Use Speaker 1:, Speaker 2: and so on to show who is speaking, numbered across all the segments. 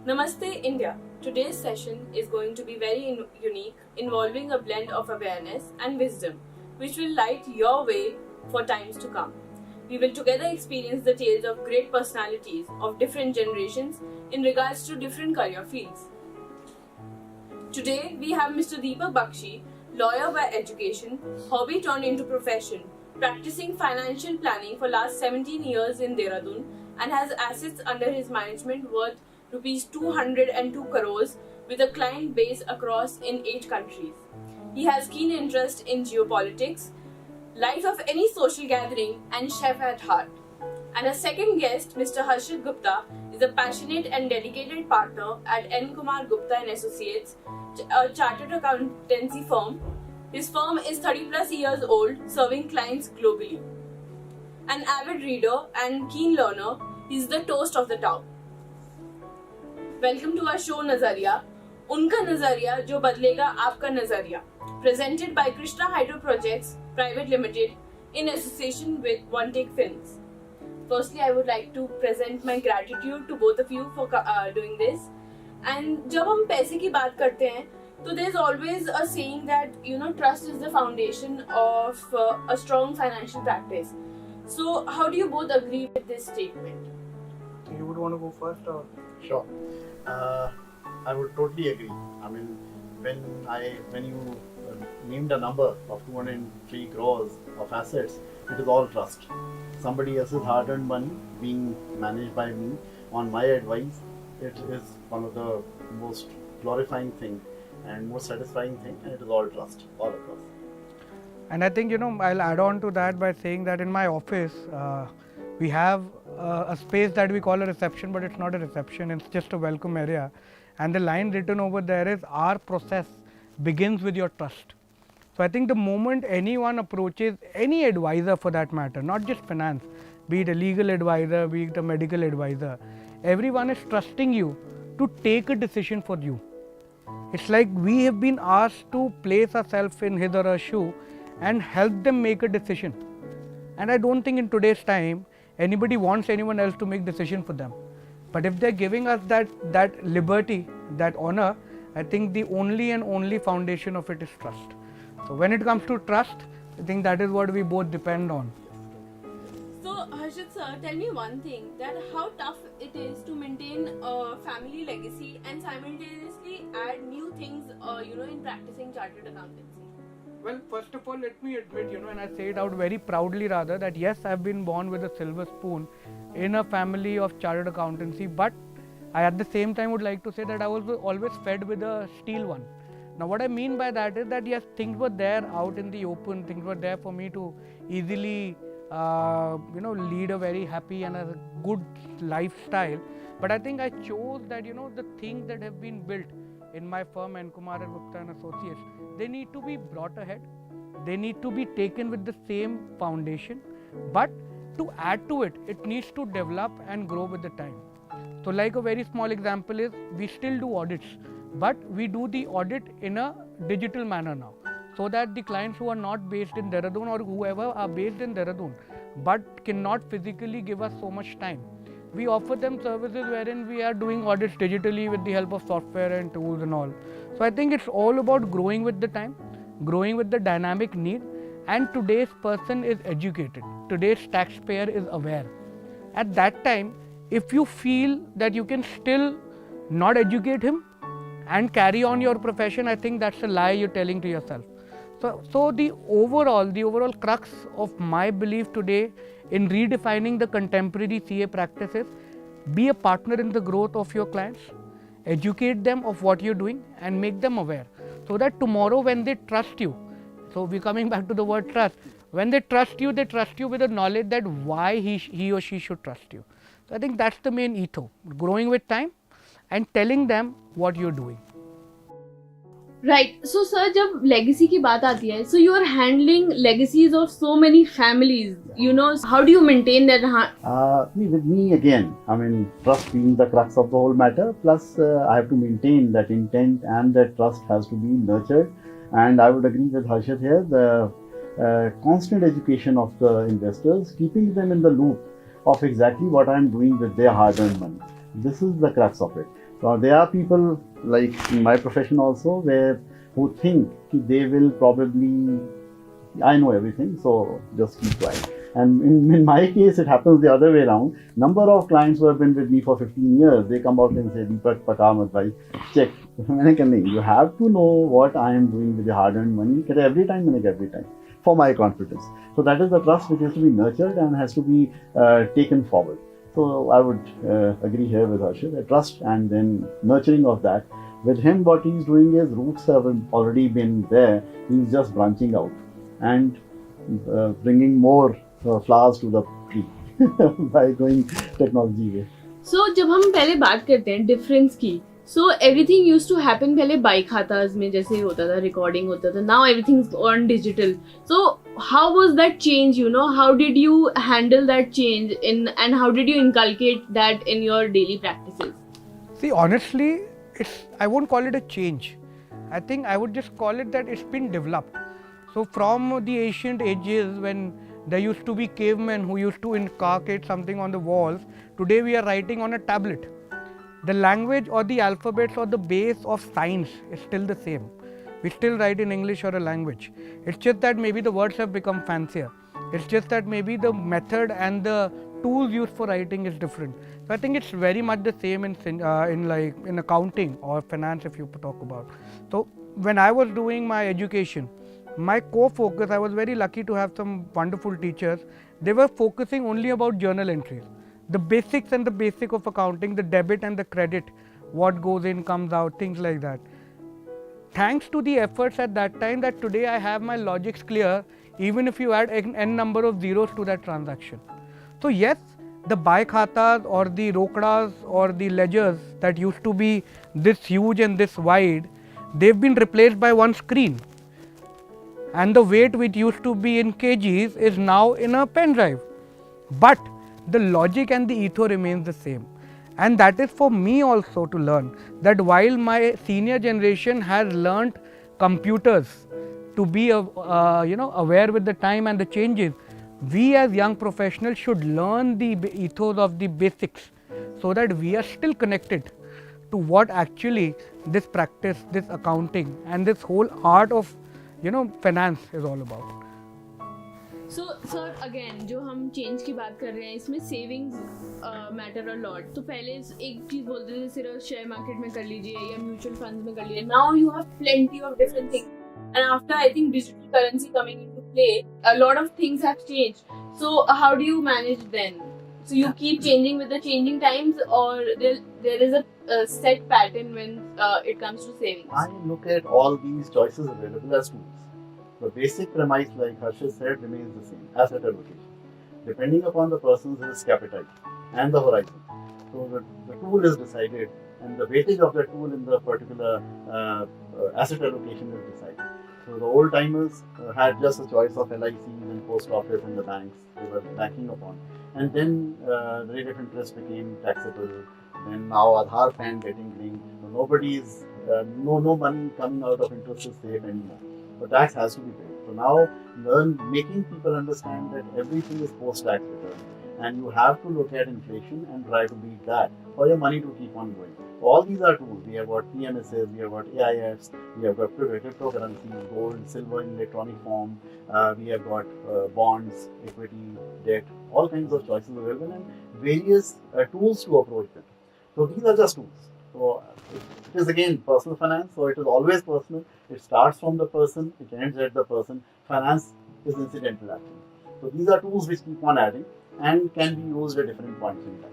Speaker 1: Namaste India. Today's session is going to be very unique, involving a blend of awareness and wisdom, which will light your way for times to come. We will together experience the tales of great personalities of different generations in regards to different career fields. Today we have Mr. Deepak Bakshi, lawyer by education, hobby turned into profession, practicing financial planning for last 17 years in Dehradun and has assets under his management worth Rs 202 crores with a client base across in 8 countries. He has keen interest in geopolitics, life of any social gathering and chef at heart. And our second guest, Mr. Harshit Gupta, is a passionate and dedicated partner at N. Kumar Gupta and Associates, a chartered accountancy firm. His firm is 30 plus years old, serving clients globally. An avid reader and keen learner, he is the toast of the town. Welcome to our show Nazariya, Unka Nazariya जो बदलेगा आपका नजरिया, presented by Krishna Hydro Projects Private Limited in association with One Take Films. Firstly, I would like to present my gratitude to both of you for doing this. And जब हम पैसे की बात करते हैं, तो there's always a saying that trust is the foundation of a strong financial practice. So how do you both agree with this statement?
Speaker 2: You would want to go first or?
Speaker 3: Sure. I would totally agree. I mean, when you named a number of 203 crores of assets, it is all trust. Somebody else's hard-earned money being managed by me on my advice, it is one of the most glorifying thing and most satisfying thing, and it is all trust, all across.
Speaker 2: And I think, I'll add on to that by saying that in my office, we have a space that we call a reception, but it's not a reception, it's just a welcome area. And the line written over there is, our process begins with your trust. So I think the moment anyone approaches any advisor for that matter, not just finance, be it a legal advisor, be it a medical advisor, everyone is trusting you to take a decision for you. It's like we have been asked to place ourselves in his or her shoe and help them make a decision. And I don't think in today's time anybody wants anyone else to make decision for them. But if they're giving us that liberty, that honor, I think the only foundation of it is trust. So when it comes to trust, I think that is what we both depend on.
Speaker 1: So Harshit sir, tell me one thing, that how tough it is to maintain a family legacy and simultaneously add new things in practicing chartered accountancy.
Speaker 2: Well, first of all, let me admit, and I say it out very proudly rather, that yes, I've been born with a silver spoon in a family of chartered accountancy, but I at the same time would like to say that I was always fed with a steel one. Now what I mean by that is that yes, things were there out in the open, things were there for me to easily lead a very happy and a good lifestyle. But I think I chose that, the things that have been built in my firm N. Kumar Gupta and Associates, they need to be brought ahead. They need to be taken with the same foundation. But to add to it, it needs to develop and grow with the time. So like a very small example is, we still do audits, but we do the audit in a digital manner now. So that the clients who are not based in Dehradun or whoever are based in Dehradun, but cannot physically give us so much time, we offer them services wherein we are doing audits digitally with the help of software and tools and all. So I think it's all about growing with the time, growing with the dynamic need, and today's person is educated. Today's taxpayer is aware. At that time, if you feel that you can still not educate him and carry on your profession, I think that's a lie you're telling to yourself. So the overall crux of my belief today in redefining the contemporary CA practices, be a partner in the growth of your clients, educate them of what you're doing and make them aware, so that tomorrow when they trust you, so we're coming back to the word trust, when they trust you with the knowledge that why he or she should trust you. So I think that's the main ethos, growing with time and telling them what you're doing.
Speaker 1: Right. So, sir, जब legacy की बात आती है, so you are handling legacies of so many families. How do you maintain that?
Speaker 3: With me again, I mean, trust being the crux of the whole matter. Plus, I have to maintain that intent, and that trust has to be nurtured. And I would agree with Harshit here. The constant education of the investors, keeping them in the loop of exactly what I am doing with their hard-earned money. This is the crux of it. So there are people like in my profession also who think they will probably, I know everything, so just keep quiet. And in my case, it happens the other way around. Number of clients who have been with me for 15 years, they come out and say, Deepak, paka mat bhai, check. मैंने कहा नहीं, you have to know what I am doing with the hard-earned money. कहते every time, मैंने कहा every time, for my confidence. So that is the trust which has to be nurtured and has to be taken forward. So I would agree here with Harshit, trust and then nurturing of that. With him, what he's doing is roots have already been there. He's just branching out and bringing more flowers to the tree by going technology way.
Speaker 1: So जब हम पहले बात करते हैं difference की, so everything used to happen पहले by खाताज में जैसे होता था, रिकॉर्डिंग होता था. Now everything's on digital. So how was that change? You know, how did you handle that change and how did you inculcate that in your daily practices?
Speaker 2: See, honestly, I won't call it a change. I think I would just call it that it's been developed. So from the ancient ages when there used to be cavemen who used to inculcate something on the walls, today we are writing on a tablet. The language or the alphabets or the base of science is still the same. We still write in English or a language. It's just that maybe the words have become fancier. It's just that maybe the method and the tools used for writing is different. So I think it's very much the same in accounting or finance if you talk about. So when I was doing my education, my core focus, I was very lucky to have some wonderful teachers. They were focusing only about journal entries. The basics and the basic of accounting, the debit and the credit, what goes in, comes out, things like that. Thanks to the efforts at that time that today I have my logics clear, even if you add n number of zeros to that transaction. So yes, the buy khatas or the rokdas or the ledgers that used to be this huge and this wide, they've been replaced by one screen. And the weight which used to be in kgs is now in a pen drive. But the logic and the ethos remains the same. And that is for me also to learn that while my senior generation has learnt computers to be aware with the time and the changes, we as young professionals should learn the ethos of the basics so that we are still connected to what actually this practice, this accounting and this whole art of finance is all about.
Speaker 1: So sir, again जो हम change की बात कर रहे हैं इसमें savings matter a lot. तो पहले एक चीज बोलते थे सिर्फ शेयर मार्केट में कर लीजिए या म्यूचुअल फंड्स में कर लीजिए. Now you have plenty of different things and after I think digital currency coming into play, a lot of things have changed. So how do you manage then? So you keep changing with the changing times, or there is a set pattern when it comes to savings?
Speaker 3: I look at all these choices available as tools. The basic premise, like Harshit said, remains the same: asset allocation, depending upon the person's risk appetite and the horizon. So the tool is decided, and the weightage of the tool in the particular asset allocation is decided. So the old timers had just a choice of LICs and post office and the banks they were banking upon, and then the rate of interest became taxable. Then now Aadhaar PAN getting linked. So nobody is no money coming out of interest is safe anymore. So tax has to be paid. So now making people understand that everything is post-tax return, and you have to look at inflation and try to beat that for your money to keep on going. All these are tools. We have got PMSs, we have got AIFs, we have got cryptocurrencies, gold, silver in electronic form, we have got bonds, equity, debt, all kinds of choices available and various tools to approach them. So these are just tools. So it is again personal finance, so it is always personal. It starts from the person, it ends at the person. Finance is incidental action. So these are tools which keep on adding and can be used at different points in time.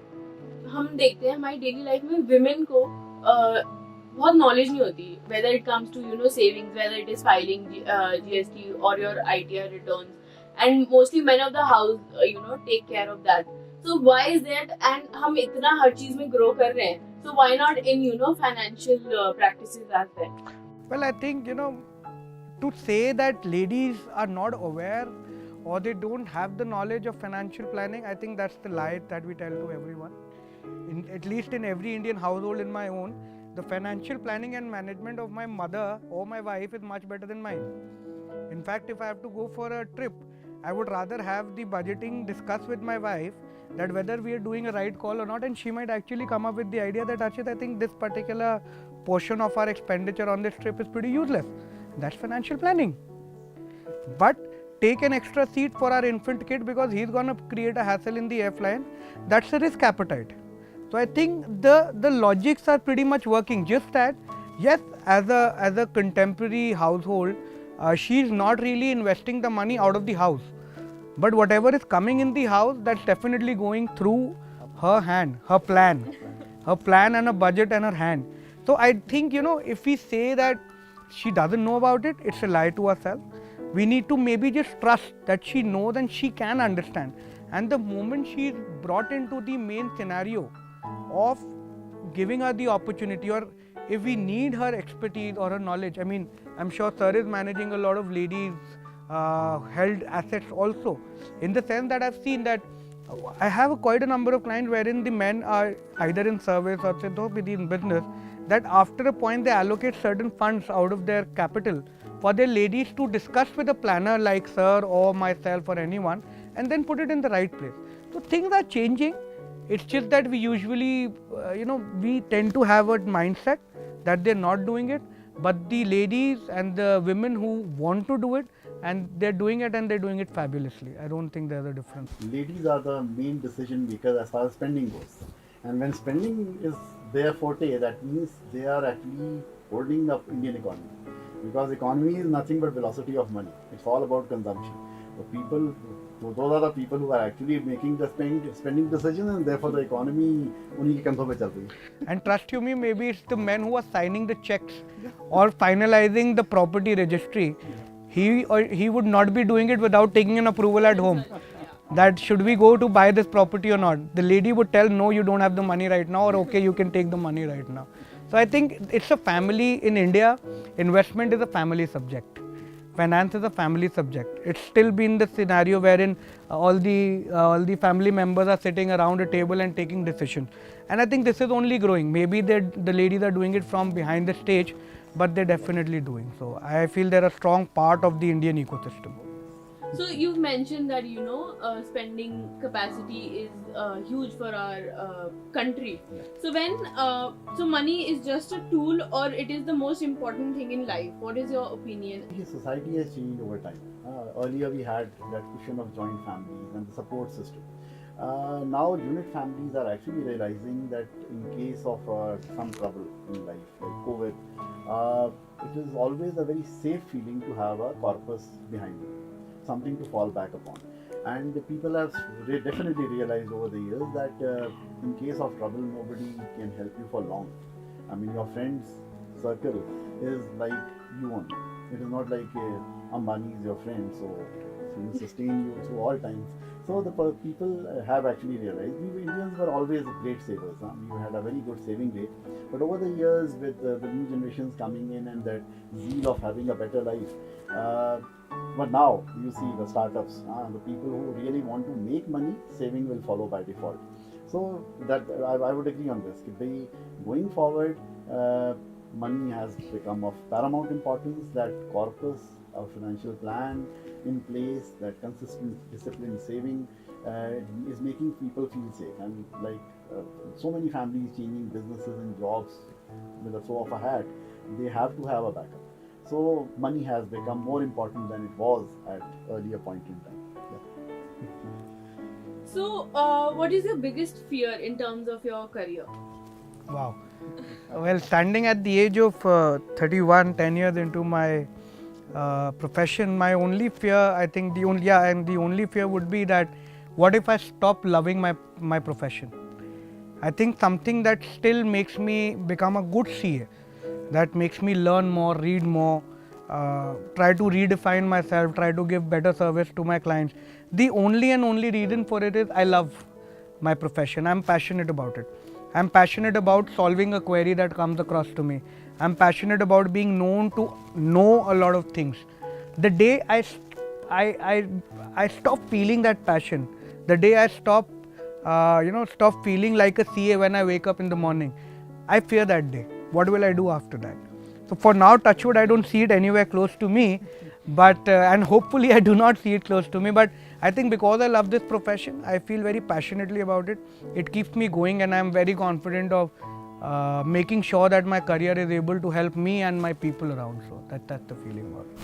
Speaker 1: हम देखते हैं हमारी daily life में women को बहुत knowledge नहीं होती, whether it comes to savings, whether it is filing GST or your ITR returns, and mostly men of the house take care of that. So why is that? And हम इतना हर चीज में grow कर रहे हैं, so why not in financial practices as well?
Speaker 2: Well, I think to say that ladies are not aware or they don't have the knowledge of financial planning, I think that's the lie that we tell to everyone. At least in every Indian household in my own, the financial planning and management of my mother or my wife is much better than mine. In fact, if I have to go for a trip I would rather have the budgeting discussed with my wife that whether we are doing a right call or not, and she might actually come up with the idea that Archit, I think this particular portion of our expenditure on this trip is pretty useless. That's financial planning. But take an extra seat for our infant kid because he's going to create a hassle in the airplane. That's a risk appetite. So I think the logics are pretty much working. Just that, yes, as a contemporary household, she's not really investing the money out of the house. But whatever is coming in the house, that's definitely going through her hand, her plan and a budget and her hand. So I think, if we say that she doesn't know about it, it's a lie to ourselves. We need to maybe just trust that she knows and she can understand. And the moment she is brought into the main scenario of giving her the opportunity, or if we need her expertise or her knowledge, I mean, I'm sure sir is managing a lot of ladies held assets also, in the sense that I've seen that I have quite a number of clients wherein the men are either in service or say in business, that after a point they allocate certain funds out of their capital for their ladies to discuss with a planner like sir or myself or anyone, and then put it in the right place. So things are changing. It's just that we usually, we tend to have a mindset that they're not doing it, but the ladies and the women who want to do it, and they're doing it and they're doing it fabulously. I don't think there's a difference.
Speaker 3: Ladies are the main decision makers as far as spending goes. And when spending is their forte, that means they are actually holding up Indian economy. Because economy is nothing but velocity of money. It's all about consumption. Those are the people who are actually making the spending decisions, and therefore the economy उन्हीं के कंधों पे चल रही है.
Speaker 2: And trust you me, maybe it's the men who are signing the checks or finalizing the property registry. He would not be doing it without taking an approval at home. That should we go to buy this property or not? The lady would tell, no, you don't have the money right now, or okay, you can take the money right now. So I think it's a family in India. Investment is a family subject. Finance is a family subject. It's still been the scenario wherein all the family members are sitting around a table and taking decisions. And I think this is only growing. Maybe the ladies are doing it from behind the stage, but they're definitely doing. So I feel they're a strong part of the Indian ecosystem.
Speaker 1: So you've mentioned that spending capacity is huge for our country.
Speaker 3: Yeah.
Speaker 1: So when so money is just a tool, or it is the most important thing in life? What is your opinion?
Speaker 3: Society has changed over time. Earlier we had that cushion of joint families and the support system. Now unit families are actually realizing that in case of some trouble in life, like COVID, it is always a very safe feeling to have a corpus behind you, something to fall back upon. And the people have definitely realized over the years that in case of trouble, nobody can help you for long. I mean, your friends circle is like you only. It is not like Ambani is your friend, so he will sustain you through all times. So the people have actually realized. We Indians were always great savers. We had a very good saving rate. But over the years, with the new generations coming in and that zeal of having a better life, but now you see the startups, the people who really want to make money, saving will follow by default. So that I would agree on this. Going forward, money has become of paramount importance. That corpus, a financial plan in place, that consistent disciplined saving is making people feel safe. And like so many families changing businesses and jobs with a throw of a hat, they have to have a backup. So money has become more important than it was at earlier point in time. Yeah.
Speaker 1: So what is your biggest fear in terms of your career?
Speaker 2: Wow. Well, standing at the age of 31, 10 years into my profession, my only fear, I think the only fear would be that what if I stop loving my profession? I think something that still makes me become a good CA, that makes me learn more, read more, try to redefine myself, try to give better service to my clients. The only reason for it is I love my profession. I'm passionate about it. I'm passionate about solving a query that comes across to me. I'm passionate about being known to know a lot of things. The day I stop feeling that passion, the day I stop feeling like a CA when I wake up in the morning, I fear that day. What will I do after that? So for now, touch wood, I don't see it anywhere close to me. But and hopefully I do not see it close to me. But I think because I love this profession, I feel very passionately about it. It keeps me going, and I am very confident of making sure that my career is able to help me and my people around. So that's the feeling about it.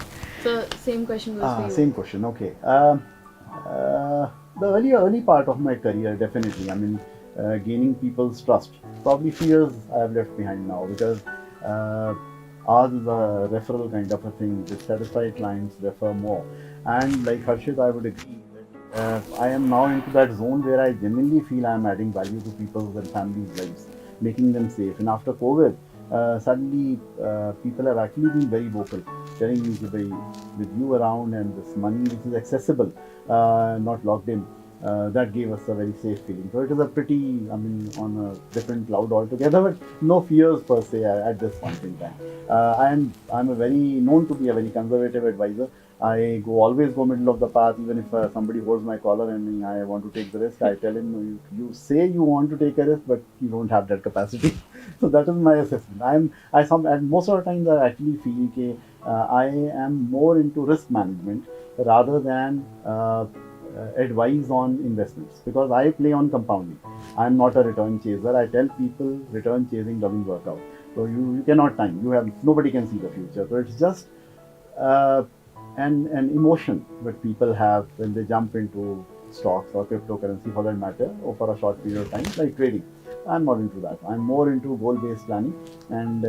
Speaker 1: So same question goes for you.
Speaker 3: Same question. Okay. The early part of my career, definitely. I mean, gaining people's trust. Probably fears I have left behind now, because ours is a referral kind of a thing. Dissatisfied clients refer more. And like Harshit, I would agree that I am now into that zone where I genuinely feel I am adding value to people's and families' lives, making them safe. And after COVID, suddenly people have actually been very vocal, telling me that with you around and this money which is accessible, not locked in, that gave us a very safe feeling. So it is a pretty, I mean, on a different cloud altogether, but no fears per se at this point in time. I'm a very known to be a very conservative advisor. I always go middle of the path, even if somebody holds my collar and I want to take the risk. I tell him, no, you say you want to take a risk, but you don't have that capacity. So that is my assessment. And most of the times I actually feel that I am more into risk management rather than advice on investments, because I play on compounding. I'm not a return chaser. I tell people return chasing doesn't work out. So you cannot time. Nobody can see the future. So it's just an emotion that people have when they jump into stocks or cryptocurrency for that matter, or for a short period of time, like trading. I'm not into that. I'm more into goal-based planning, and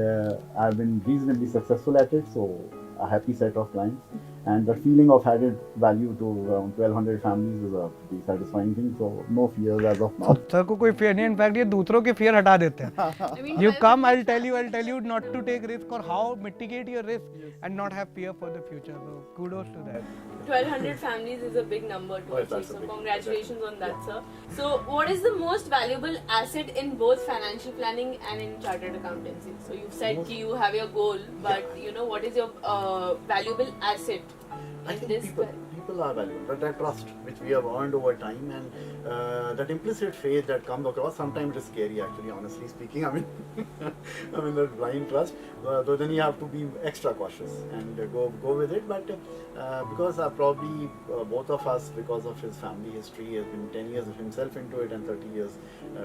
Speaker 3: I've been reasonably successful at it. So a happy set of clients, and the feeling of added value to around 1200 families is a pretty satisfying thing. So no fears as of now.
Speaker 2: Sir को कोई fear नहीं है. In fact, ये दूसरों के fear हटा देते हैं.
Speaker 1: I mean,
Speaker 2: You come, I'll tell you not to take risk or how mitigate your risk and not have fear for the future. So kudos to that.
Speaker 1: 1200 families is a big number to
Speaker 3: Yes,
Speaker 1: achieve.
Speaker 3: that's a
Speaker 1: So
Speaker 3: big-
Speaker 1: congratulations on that, sir. So what is the most valuable asset in both financial planning and in chartered accountancy? So you've said ki you have your goal, but you know, what is your valuable asset
Speaker 3: I
Speaker 1: in
Speaker 3: think
Speaker 1: this?
Speaker 3: people are valuable, but that trust which we have earned over time, and that implicit faith that comes across, sometimes it's scary actually, honestly speaking. I mean, that blind trust. So then you have to be extra cautious and go with it. But because probably both of us, because of his family history, has been 10 years of himself into it, and 30 years,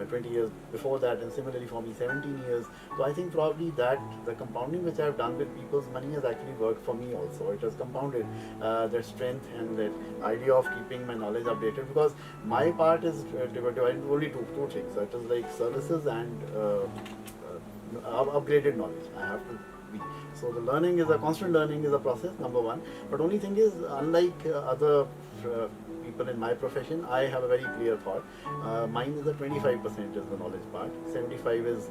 Speaker 3: 20 years before that, and similarly for me 17 years. So I think probably that the compounding which I have done with people's money has actually worked for me also. It has compounded their strength and that idea of keeping my knowledge updated, because my part is divided into only two things. That is like services and upgraded knowledge. I have to be. So the learning is a constant learning is a process, number one. But only thing is, unlike other people in my profession, I have a very clear thought. Mine is the 25% is the knowledge part. 75 is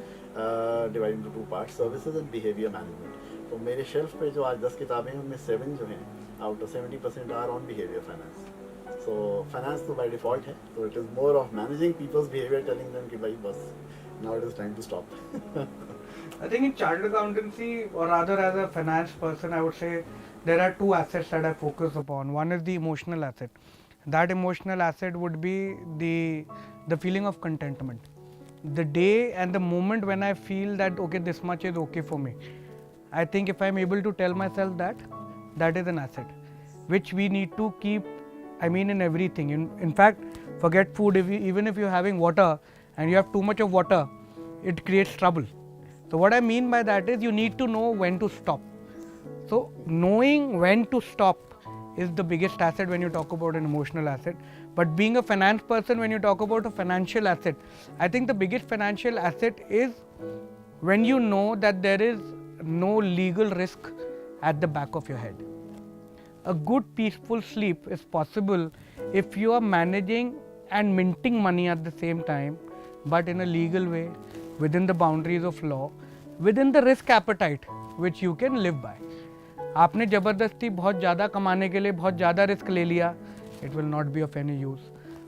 Speaker 3: divided into two parts: services and behavior management. तो मेरे shelf पे जो आज 10 किताबें हैं, उनमें 7 जो हैं, out of 70% are on behavior finance. So finance तो by default है, so it is more of managing people's behavior, telling them कि भाई बस, now it is time to stop.
Speaker 2: I think in chartered accountancy, or rather as a finance person, I would say there are two assets that I focus upon. One is the emotional asset. That emotional asset would be the feeling of contentment. The day and the moment when I feel that okay, this much is okay for me. I think if I'm able to tell myself that is an asset, which we need to keep, I mean, in everything. In fact, forget food. Even if you're having water and you have too much of water, it creates trouble. So what I mean by that is you need to know when to stop. So knowing when to stop is the biggest asset when you talk about an emotional asset. But being a finance person, when you talk about a financial asset, I think the biggest financial asset is when you know that there is no legal risk at the back of your head. A good peaceful sleep is possible if you are managing and minting money at the same time, but in a legal way, within the boundaries of law, within the risk appetite which you can live by. आपने ज़बरदस्ती बहुत ज़्यादा कमाने के लिए बहुत ज़्यादा risk ले लिया, it will not be of any use.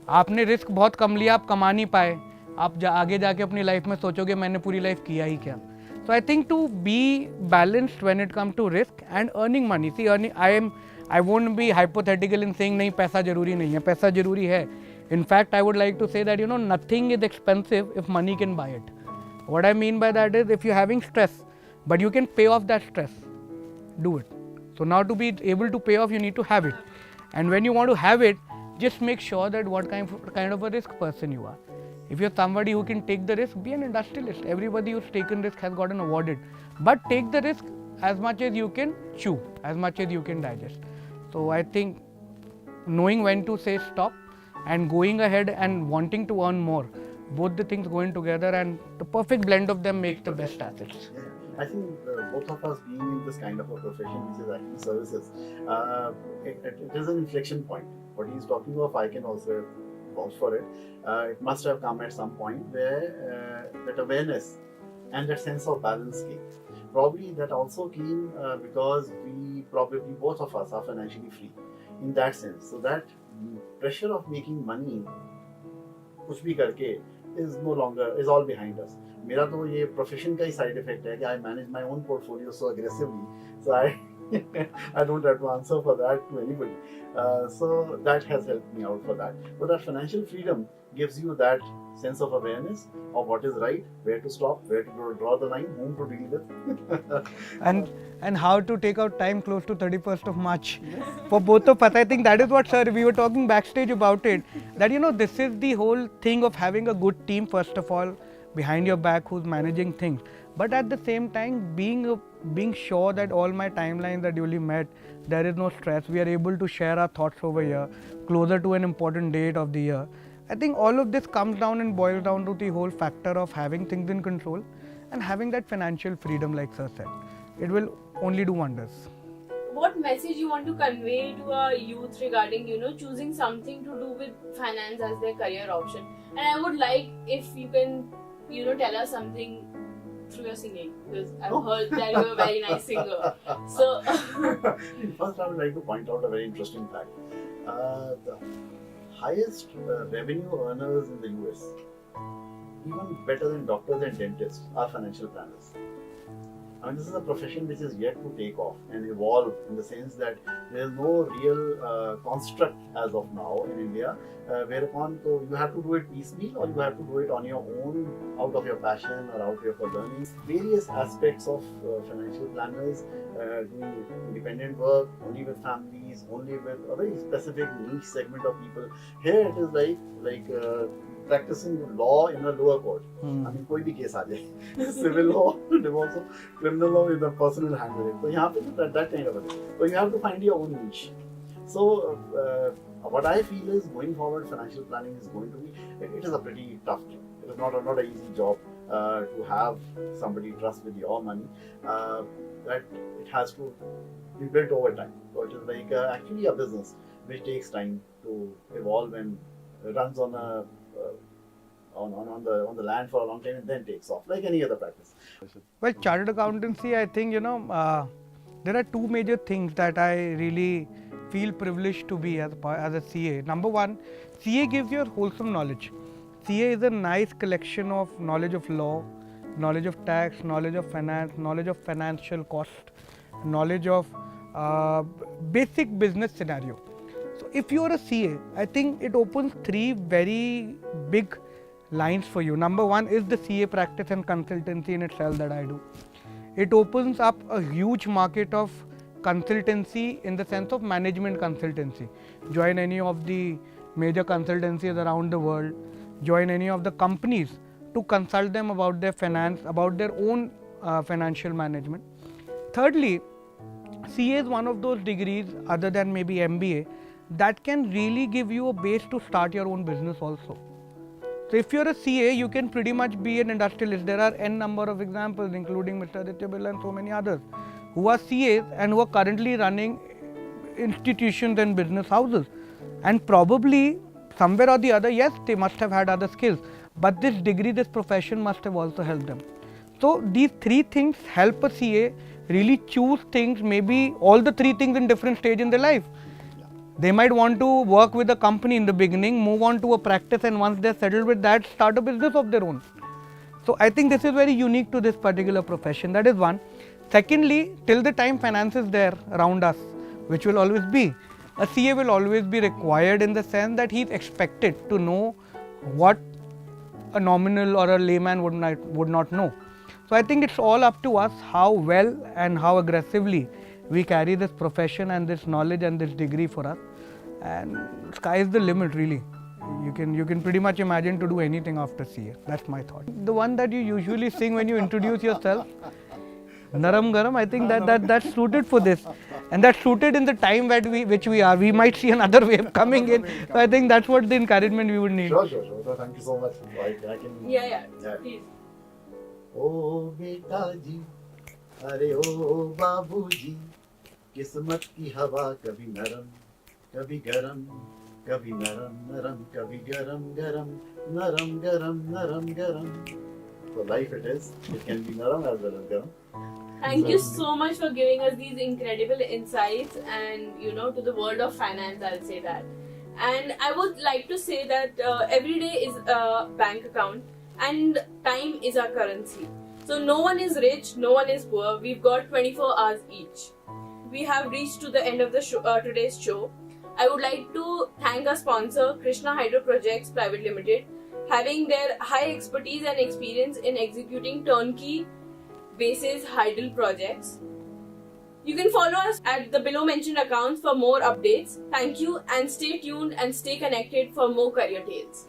Speaker 2: आपने रिस्क बहुत कम लिया, आप कमा नहीं पाए, आप आगे जाके अपनी लाइफ में सोचोगे मैंने पूरी लाइफ किया ही क्या. So I think to be balanced when it comes to risk and earning money. See, I won't be hypothetical in saying नहीं पैसा जरूरी नहीं है, पैसा जरूरी है. In fact, I would like to say that nothing is expensive if money can buy it. What I mean by that is if you're having stress, but you can pay off that stress, do it. So now to be able to pay off, you need to have it. And when you want to have it, just make sure that what kind of a risk person you are. If you're somebody who can take the risk, be an industrialist. Everybody who's taken risk has gotten awarded. But take the risk as much as you can chew, as much as you can digest. So I think knowing when to say stop and going ahead and wanting to earn more, both the things going together, and the perfect blend of them makes the best assets.
Speaker 3: Yeah. I think both of us being in this kind of a profession, which is actually services, it is an inflection point. What he's talking of, I can also vouch for it. It must have come at some point where that awareness and that sense of balance came. Probably that also came because we probably both of us are financially free in that sense. So that pressure of making money, कुछ भी करके, is no longer, is all behind us. मेरा तो ये profession का ही side effect है कि I manage my own portfolio so aggressively, so I don't have to answer for that to anybody. So that has helped me out for that. But that financial freedom gives you that sense of awareness of what is right, where to stop, where to draw the line, whom to deal with.
Speaker 2: and how to take out time close to 31st of March. For both of us, I think that is what, sir, we were talking backstage about it, that this is the whole thing of having a good team, first of all, behind your back who's managing things. But at the same time, being sure that all my timelines are duly met, there is no stress, we are able to share our thoughts over here, closer to an important date of the year. I think all of this comes down and boils down to the whole factor of having things in control and having that financial freedom, like sir said. It will only do wonders.
Speaker 1: What message you want to convey to our youth regarding, choosing something to do with finance as their career option? And I would like if you can, tell us something through your singing, because I've heard that you're a very nice singer. So
Speaker 3: first I would like to point out a very interesting fact. The highest revenue earners in the US, even better than doctors and dentists, are financial planners. I mean, this is a profession which is yet to take off and evolve, in the sense that there is no real construct as of now in India, whereupon you have to do it piecemeal or you have to do it on your own, out of your passion or out of your learning. Various aspects of financial planners doing independent work, only with families, only with a very specific niche segment of people. Here it is like practicing law in a lower court. I mean, कोई भी case आ जाए, civil law, divorce law, criminal law with a personal handling. So यहाँ पे that kind of a thing. So you have to find your own niche. So what I feel is, going forward, financial planning is going to be, it is a pretty tough job. It is not an easy job to have somebody trust with your money. That it has to be built over time. So it is like actually a business which takes time to evolve and runs on a on the land for a long time and then takes off, like any other practice.
Speaker 2: Well, chartered accountancy, I think, there are two major things that I really feel privileged to be as a CA. Number one, CA gives you a wholesome knowledge. CA is a nice collection of knowledge of law, knowledge of tax, knowledge of finance, knowledge of financial cost, knowledge of basic business scenario. So if you are a CA, I think it opens three very big lines for you. Number one is the CA practice and consultancy in itself that I do. It opens up a huge market of consultancy in the sense of management consultancy. Join any of the major consultancies around the world, join any of the companies to consult them about their finance, about their own financial management. Thirdly, CA is one of those degrees, other than maybe MBA, that can really give you a base to start your own business also. So if you're a CA, you can pretty much be an industrialist. There are n number of examples, including Mr. Aditya Birla and so many others, who are CAs and who are currently running institutions and business houses. And probably somewhere or the other, yes, they must have had other skills, but this degree, this profession must have also helped them. So these three things help a CA really choose things, maybe all the three things in different stage in their life. They might want to work with a company in the beginning, move on to a practice, and once they're settled with that, start a business of their own. So I think this is very unique to this particular profession. That is one. Secondly, till the time finance is there around us, which will always be, a CA will always be required, in the sense that he is expected to know what a nominal or a layman would not know. So I think it's all up to us how well and how aggressively we carry this profession and this knowledge and this degree for us, and sky is the limit really. You can pretty much imagine to do anything after CA. That's my thought. The one that you usually sing when you introduce yourself, Naram Garam, I think that's suited for this, and that's suited in the time which we are. We might see another wave coming in, so I think that's what the encouragement we would need.
Speaker 3: Sure. So thank you so much. I can.
Speaker 1: Yeah. Please.
Speaker 3: ओ बेटा जी, अरे ओ बाबूजी, किस्मत की हवा कभी नरम, कभी गरम, कभी नरम नरम, कभी गरम गरम, नरम गरम, नरम गरम. So life it is. It can be naram as well as garam.
Speaker 1: Thank you so much for giving us these incredible insights and to the world of finance, I'll say that. And I would like to say that every day is a bank account and time is our currency. So no one is rich, no one is poor. We've got 24 hours each. We have reached to the end of the show, today's show. I would like to thank our sponsor, Krishna Hydro Projects Private Limited, having their high expertise and experience in executing turnkey basis hydel projects. You can follow us at the below mentioned accounts for more updates. Thank you and stay tuned and stay connected for more career tales.